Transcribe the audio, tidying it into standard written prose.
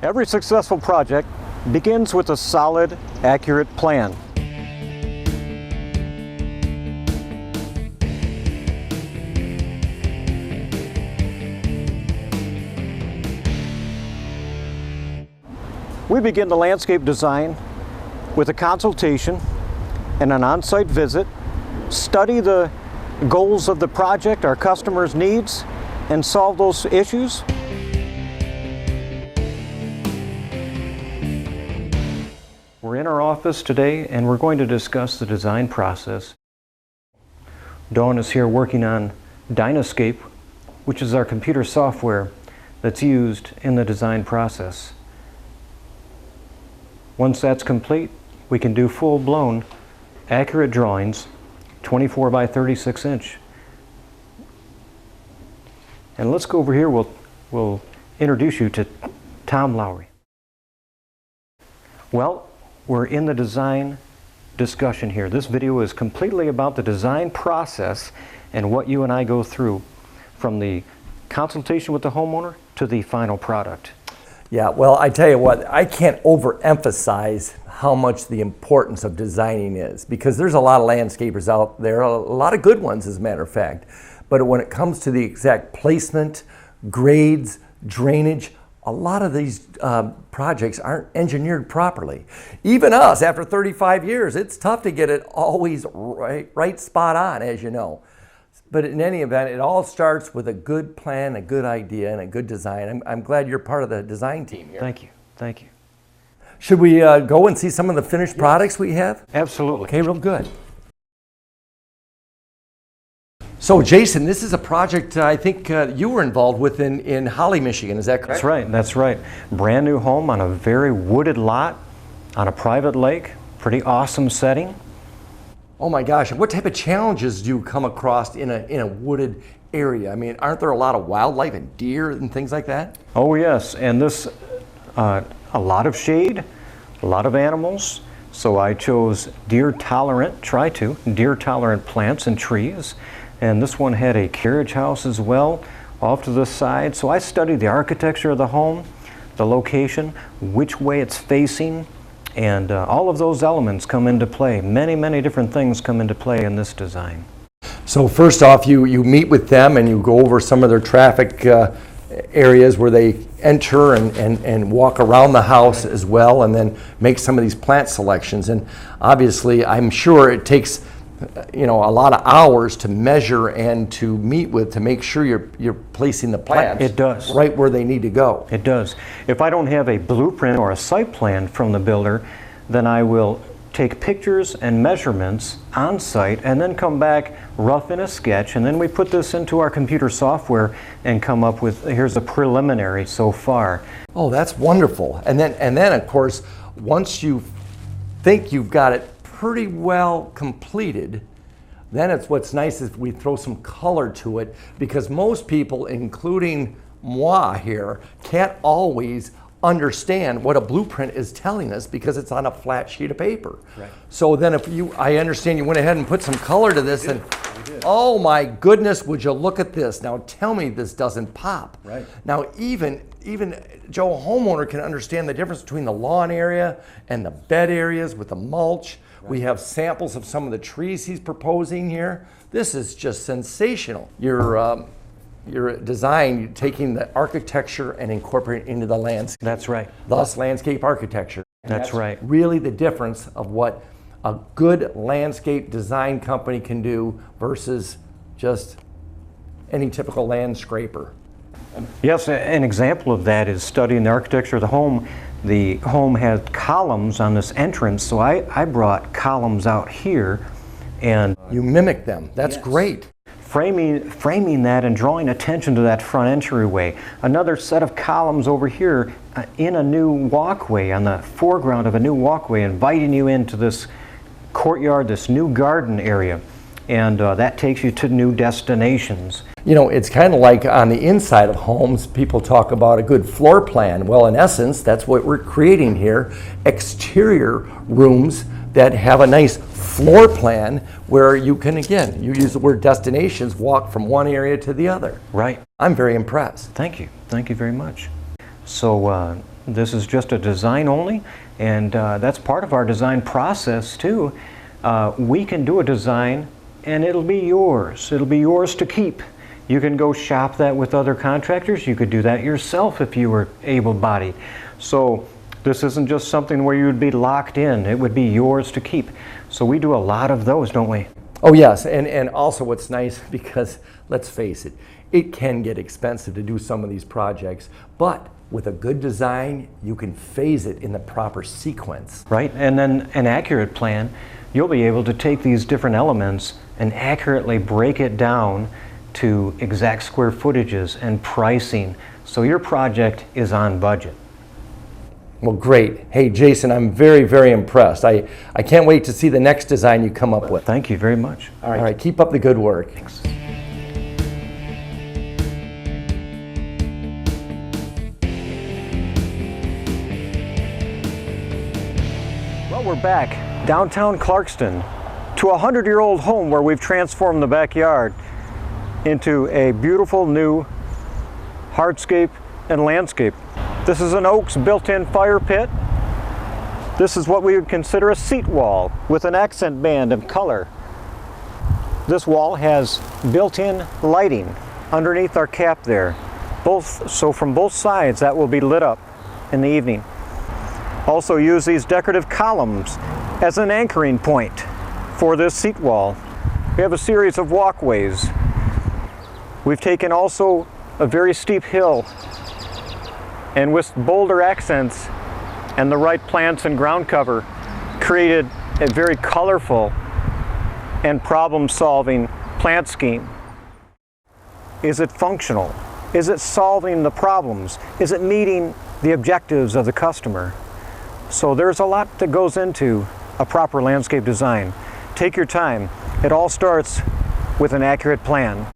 Every successful project begins with a solid, accurate plan. We begin the landscape design with a consultation and an on-site visit, study the goals of the project, our customers' needs, and solve those issues. We're in our office today and we're going to discuss the design process. Dawn is here working on Dynascape, which is our computer software that's used in the design process. Once that's complete, we can do full-blown, accurate drawings, 24 by 36 inch. And let's go over here, we'll introduce you to Tom Lowrie. Well, we're in the design discussion here. This video is completely about the design process and what you and I go through from the consultation with the homeowner to the final product. Yeah, well, I tell you what, I can't overemphasize how much the importance of designing is, because there's a lot of landscapers out there, a lot of good ones as a matter of fact, but when it comes to the exact placement, grades, drainage, a lot of these projects aren't engineered properly. Even us, after 35 years, it's tough to get it always right spot on, as you know. But in any event, it all starts with a good plan, a good idea, and a good design. I'm glad you're part of the design team here. Thank you, thank you. Should we go and see some of the finished products we have? Absolutely. Okay, real good. So Jason, this is a project I think you were involved with in Holly, Michigan, is that correct? That's right, that's right. Brand new home on a very wooded lot on a private lake, pretty awesome setting. Oh my gosh, what type of challenges do you come across in a wooded area? I mean, aren't there a lot of wildlife and deer and things like that? Oh yes, and this, a lot of shade, a lot of animals, so I chose deer-tolerant plants and trees, and this one had a carriage house as well off to the side, so I studied the architecture of the home, the location, which way it's facing, and all of those elements come into play. Many different things come into play in this design. So first off, you meet with them and you go over some of their traffic areas where they enter and walk around the house as well, and then make some of these plant selections. And obviously, I'm sure it takes a lot of hours to measure and to meet with to make sure you're placing the plants It does. right where they need to go. It does. If I don't have a blueprint or a site plan from the builder, then I will take pictures and measurements on site and then come back rough in a sketch, and then we put this into our computer software and come up with, here's a preliminary so far. Oh, that's wonderful. And then of course, once you think you've got it pretty well completed, then what's nice is we throw some color to it, because most people, including moi here, can't always understand what a blueprint is telling us because it's on a flat sheet of paper. Right. So then I understand you went ahead and put some color to this, and oh my goodness, would you look at this. Now tell me this doesn't pop. Right. Now even Joe, a homeowner, can understand the difference between the lawn area and the bed areas with the mulch. Right. We have samples of some of the trees he's proposing here. This is just sensational. Your design, taking the architecture and incorporating it into the landscape. That's right. Thus, landscape architecture. That's right. Really the difference of what a good landscape design company can do versus just any typical landscaper. Yes, an example of that is studying the architecture of the home. The home had columns on this entrance, so I brought columns out here and you mimic them. That's great. Framing that and drawing attention to that front entryway. Another set of columns over here in a new walkway, on the foreground of a new walkway, inviting you into this courtyard, this new garden area. And that takes you to new destinations. You know, it's kind of like on the inside of homes, people talk about a good floor plan. Well, in essence, that's what we're creating here. Exterior rooms that have a nice floor plan where you can, again, you use the word destinations, walk from one area to the other. Right. I'm very impressed. Thank you very much. So This is just a design only, and that's part of our design process too. We can do a design and it'll be yours. It'll be yours to keep. You can go shop that with other contractors. You could do that yourself if you were able-bodied. So this isn't just something where you would be locked in. It would be yours to keep. So we do a lot of those, don't we? Oh yes, and also what's nice, because let's face it, it can get expensive to do some of these projects, but with a good design, you can phase it in the proper sequence. Right, and then an accurate plan, you'll be able to take these different elements and accurately break it down to exact square footages and pricing, so your project is on budget. Well, great. Hey, Jason, I'm very, very impressed. I can't wait to see the next design you come up with. Thank you very much. All right, keep up the good work. Thanks. Well, we're back downtown Clarkston to a 100-year-old home where we've transformed the backyard into a beautiful new hardscape and landscape. This is an Oaks built-in fire pit. This is what we would consider a seat wall with an accent band of color. This wall has built-in lighting underneath our cap there. So from both sides that will be lit up in the evening. Also use these decorative columns as an anchoring point for this seat wall. We have a series of walkways. We've taken also a very steep hill, and with boulder accents and the right plants and ground cover, created a very colorful and problem-solving plant scheme. Is it functional? Is it solving the problems? Is it meeting the objectives of the customer? So there's a lot that goes into a proper landscape design. Take your time. It all starts with an accurate plan.